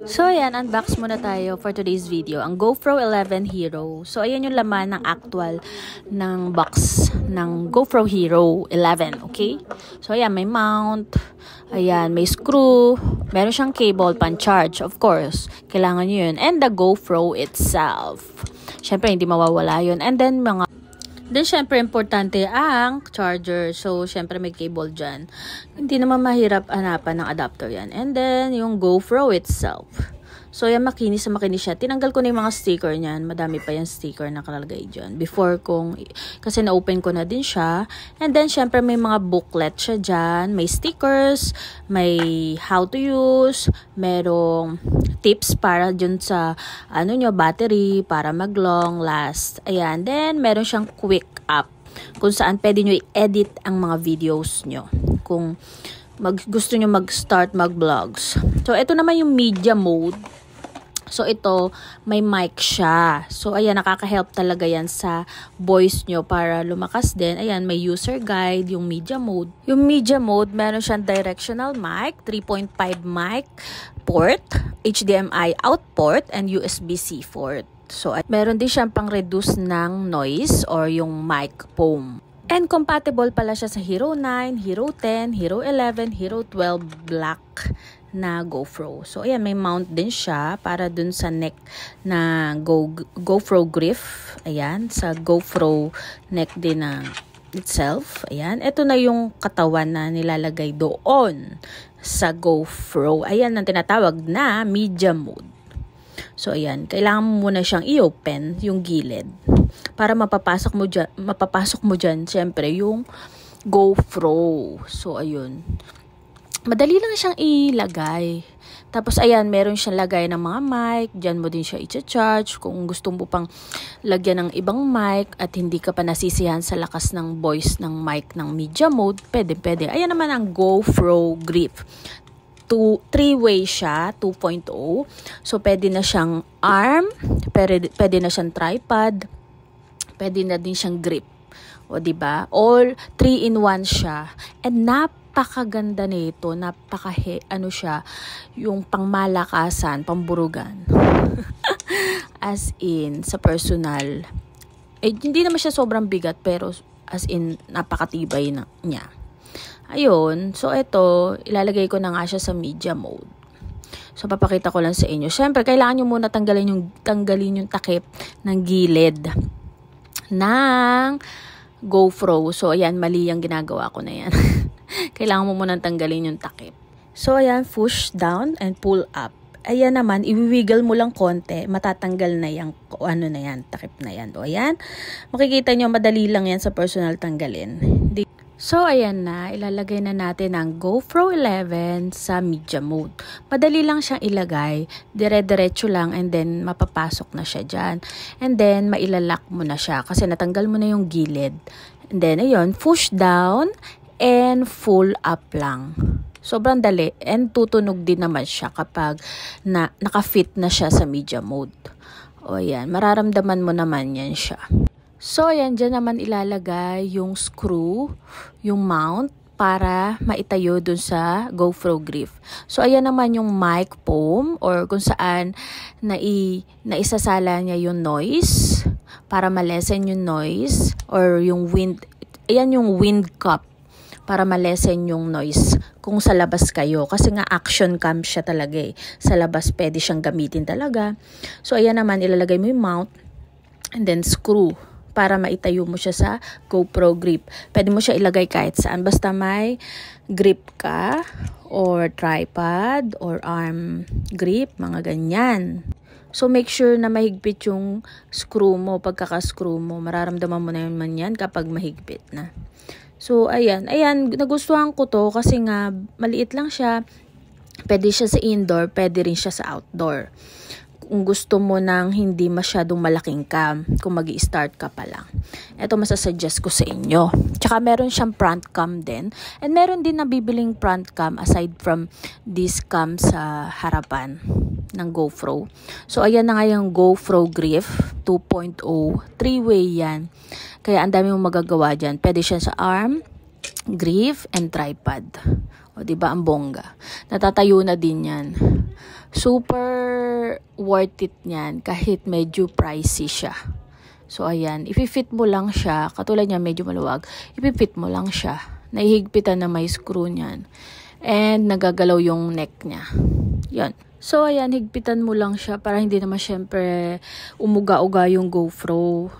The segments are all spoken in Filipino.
So ayan, unbox muna tayo for today's video, ang GoPro 11 Hero. So ayan yung laman ng actual ng box ng GoPro Hero 11, okay? So ayan, may mount, ayan, may screw, meron siyang cable pan-charge, of course. Kailangan nyo yun. And the GoPro itself. Syempre, hindi mawawala yun. And then, syempre, importante ang charger. So, syempre, may cable dyan. Hindi naman mahirap hanapan ng adapter yan. And then, yung GoPro itself. So, yan, makinis siya. Tinanggal ko na yung mga sticker niyan. Madami pa yung sticker na nakalagay dyan. Kasi na-open ko na din siya. And then, syempre, may mga booklet siya dyan. May stickers, may how to use, merong tips para dyan sa, battery, para mag-long last. Ayan. Then, meron siyang quick app kung saan pwede nyo i-edit ang mga videos nyo. Kung gusto nyo mag-start mag-vlogs. So, ito naman yung media mode. So, ito, may mic siya. So, ayan, nakaka-help talaga yan sa voice nyo para lumakas din. Ayan, may user guide, yung media mode. Yung media mode, meron siyang directional mic, 3.5 mic port, HDMI out port, and USB-C port. So, meron din siyang pang-reduce ng noise or yung mic foam. And compatible pala siya sa Hero 9, Hero 10, Hero 11, Hero 12 Black na GoPro. So, ayan, may mount din siya para dun sa neck na GoPro grip. Ayan, sa GoPro neck din na itself. Ayan, ito na yung katawan na nilalagay doon sa GoPro. Ayan ang tinatawag na media mode. So, ayan, kailangan mo muna siyang i-open yung gilid para mapapasok mo dyan, syempre, yung GoPro. So, ayun. Madali lang siyang ilagay. Tapos, ayan, meron siyang lagay ng mga mic. Diyan mo din siya i-charge. Kung gusto mo pang lagyan ng ibang mic at hindi ka pa nasisiyahan sa lakas ng voice ng mic ng media mode, pwede. Ayan naman ang GoPro grip. 3-way siya, 2.0. So, pwede na siyang arm, pwede na siyang tripod, pwede na din siyang grip. O, diba? All 3-in-1 siya. And napakaganda nito, siya, yung pangmalakasan, pamburugan. As in, sa personal. Hindi naman siya sobrang bigat, pero as in, napakatibay niya. Ayun, so ito, ilalagay ko na nga siya sa media mode. So, papakita ko lang sa inyo. Siyempre, kailangan nyo muna tanggalin yung takip ng gilid ng GoPro. So, ayan, mali yung ginagawa ko na yan. Kailangan mo muna tanggalin yung takip. So, ayan, push down and pull up. Ayan naman, i-wiggle mo lang konti, matatanggal na yung takip na yan. O, ayan, makikita nyo, madali lang yan sa personal tanggalin. So, ayan na, ilalagay na natin ang GoPro 11 sa media mode. Madali lang siyang ilagay, dire-diretso lang, and then mapapasok na siya dyan. And then, mailalak mo na siya kasi natanggal mo na yung gilid. And then, ayun, push down and pull up lang. Sobrang dali, and tutunog din naman siya kapag naka-fit na siya sa media mode. O, ayan, mararamdaman mo naman yan siya. So, ayan, dyan naman ilalagay yung screw, yung mount, para maitayo dun sa GoPro grip. So, ayan naman yung mic foam, or kung saan naisasala niya yung noise, para malesen yung noise, or yung wind, ayan yung wind cup, para malesen yung noise kung sa labas kayo. Kasi nga action cam siya talaga eh. Sa labas pwede siyang gamitin talaga. So, ayan naman, ilalagay mo yung mount, and then screw, para maitayo mo siya sa GoPro grip. Pwede mo siya ilagay kahit saan. Basta may grip ka, or tripod, or arm grip, mga ganyan. So, make sure na mahigpit yung screw mo, pagkaka-screw mo. Mararamdaman mo na naman yan kapag mahigpit na. So, ayan, nagustuhan ko to kasi nga maliit lang siya. Pwede siya sa indoor, pwede rin siya sa outdoor. Kung gusto mo nang hindi masyadong malaking cam, kung magi-start ka pa lang. Ito masasuggest ko sa inyo. Tsaka meron siyang front cam din. And meron din nabibiling front cam aside from this cam sa harapan ng GoPro. So, ayan na nga yung GoPro grip 2.0. 3-way yan. Kaya ang dami mong magagawa dyan. Pwede siya sa arm, grip, and tripod. O, diba, ang bongga. Natatayo na din yan. Super worth it niyan kahit medyo pricey siya. So, ayan. Ipi-fit mo lang siya. Katulad niya, medyo maluwag. Ipi-fit mo lang siya. Naihigpitan na may screw niyan. And nagagalaw yung neck niya. Yan. So, ayan. Higpitan mo lang siya para hindi naman syempre umuga-uga yung GoPro.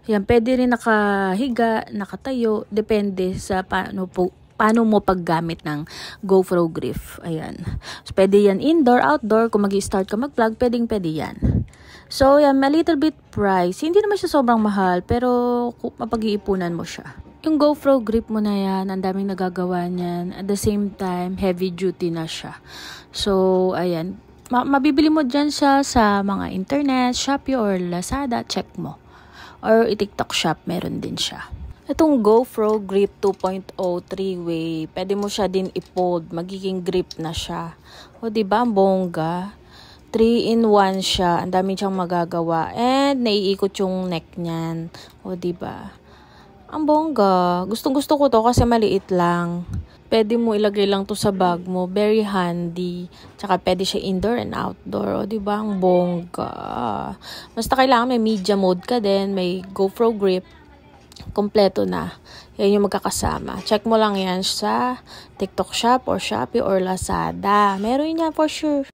Ayan. Pwede rin nakahiga, nakatayo. Depende sa paano mo paggamit ng GoPro grip. Ayan. So, pwede yan indoor, outdoor. Kung mag-i-start ka mag-vlog, pwede yan. So, yan, a little bit price. Hindi naman siya sobrang mahal, pero mapag-iipunan mo siya. Yung GoPro grip mo na yan, ang daming nagagawa niyan. At the same time, heavy duty na siya. So, ayan. Mabibili mo dyan siya sa mga internet, Shopee or Lazada, check mo. Or i-TikTok shop, meron din siya. Itong GoPro Grip 2.0 3-way, pwede mo siya din i-fold, magiging grip na siya. O diba, ang bongga? 3-in-1 siya, ang dami siyang magagawa. And naiikot yung neck niyan. O diba? Ang bongga. Gustong-gusto ko to kasi maliit lang. Pwede mo ilagay lang to sa bag mo. Very handy. Tsaka pwede siya indoor and outdoor. O diba? Ang bongga. Basta kailangan may media mode ka din. May GoPro grip. Kompleto na. Yan yung magkakasama. Check mo lang yan sa TikTok shop or Shopee or Lazada. Meron yan for sure.